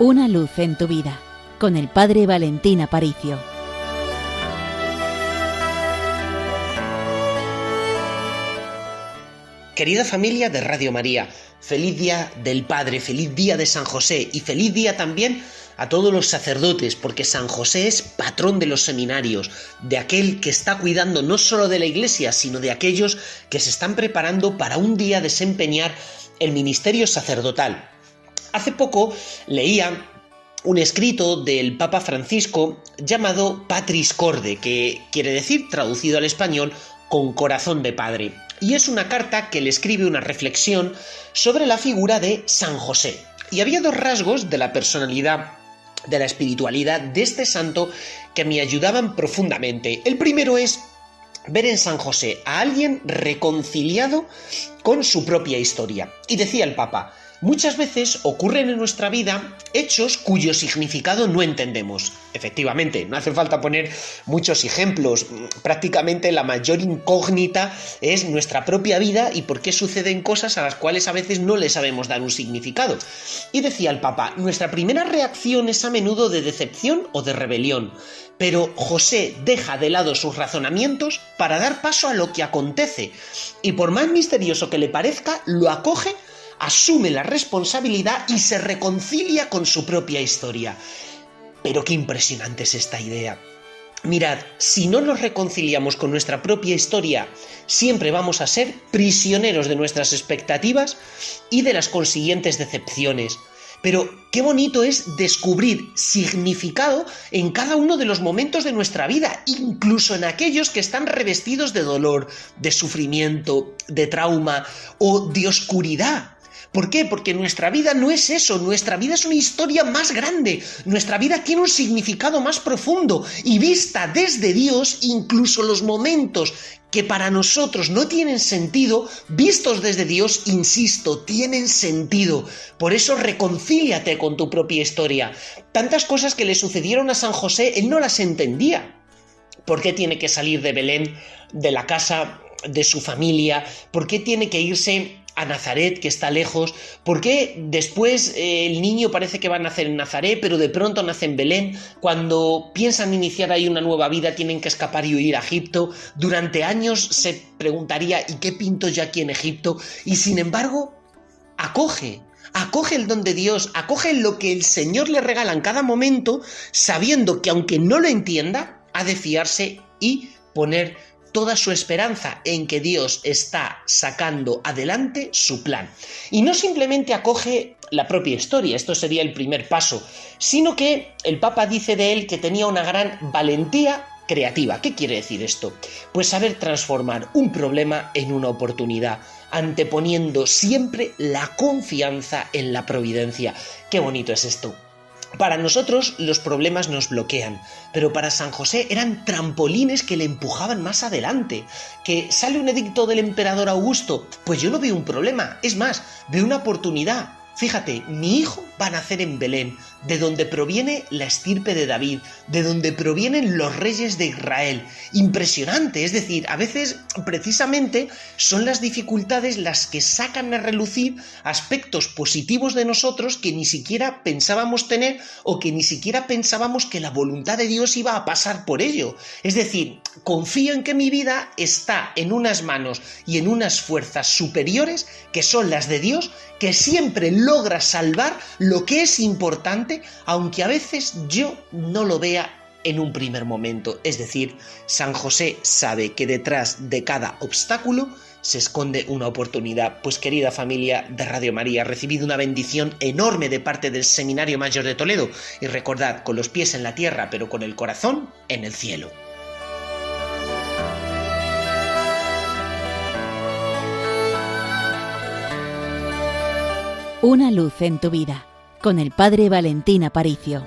Una luz en tu vida, con el Padre Valentín Aparicio. Querida familia de Radio María, feliz día del Padre, feliz día de San José y feliz día también a todos los sacerdotes, porque San José es patrón de los seminarios, de aquel que está cuidando no solo de la Iglesia, sino de aquellos que se están preparando para un día desempeñar el ministerio sacerdotal. Hace poco leía un escrito del Papa Francisco llamado Patris Corde, que quiere decir, traducido al español, con corazón de padre. Y es una carta que le escribe una reflexión sobre la figura de San José. Y había dos rasgos de la personalidad, de la espiritualidad de este santo que me ayudaban profundamente. El primero es ver en San José a alguien reconciliado con su propia historia. Y decía el Papa: muchas veces ocurren en nuestra vida hechos cuyo significado no entendemos. Efectivamente, no hace falta poner muchos ejemplos. Prácticamente la mayor incógnita es nuestra propia vida y por qué suceden cosas a las cuales a veces no le sabemos dar un significado. Y decía el Papa, nuestra primera reacción es a menudo de decepción o de rebelión. Pero José deja de lado sus razonamientos para dar paso a lo que acontece. Y por más misterioso que le parezca, lo acoge, asume la responsabilidad y se reconcilia con su propia historia. Pero qué impresionante es esta idea. Mirad, si no nos reconciliamos con nuestra propia historia, siempre vamos a ser prisioneros de nuestras expectativas y de las consiguientes decepciones. Pero qué bonito es descubrir significado en cada uno de los momentos de nuestra vida, incluso en aquellos que están revestidos de dolor, de sufrimiento, de trauma o de oscuridad. ¿Por qué? Porque nuestra vida no es eso, nuestra vida es una historia más grande, nuestra vida tiene un significado más profundo y vista desde Dios, incluso los momentos que para nosotros no tienen sentido, vistos desde Dios, insisto, tienen sentido. Por eso reconcíliate con tu propia historia. Tantas cosas que le sucedieron a San José, él no las entendía. ¿Por qué tiene que salir de Belén, de la casa de su familia? ¿Por qué tiene que irse a Nazaret, que está lejos? ¿Por qué después el niño parece que va a nacer en Nazaret, pero de pronto nace en Belén? Cuando piensan iniciar ahí una nueva vida, tienen que escapar y huir a Egipto. Durante años se preguntaría, ¿y qué pinto yo aquí en Egipto? Y sin embargo, acoge el don de Dios, acoge lo que el Señor le regala en cada momento, sabiendo que aunque no lo entienda, ha de fiarse y poner toda su esperanza en que Dios está sacando adelante su plan. Y no simplemente acoge la propia historia, esto sería el primer paso, sino que el Papa dice de él que tenía una gran valentía creativa. ¿Qué quiere decir esto? Pues saber transformar un problema en una oportunidad, anteponiendo siempre la confianza en la providencia. Qué bonito es esto. Para nosotros los problemas nos bloquean, pero para San José eran trampolines que le empujaban más adelante. ¿Que sale un edicto del emperador Augusto? Pues yo no veo un problema, es más, veo una oportunidad. Fíjate, mi hijo va a nacer en Belén, de donde proviene la estirpe de David, de donde provienen los reyes de Israel. Impresionante, es decir, a veces precisamente son las dificultades las que sacan a relucir aspectos positivos de nosotros que ni siquiera pensábamos tener o que ni siquiera pensábamos que la voluntad de Dios iba a pasar por ello. Es decir, confío en que mi vida está en unas manos y en unas fuerzas superiores que son las de Dios, que siempre logra salvar lo que es importante, aunque a veces yo no lo vea en un primer momento. Es decir, San José sabe que detrás de cada obstáculo se esconde una oportunidad. Pues querida familia de Radio María, recibid una bendición enorme de parte del Seminario Mayor de Toledo y recordad, con los pies en la tierra pero con el corazón en el cielo. Una luz en tu vida, con el Padre Valentín Aparicio.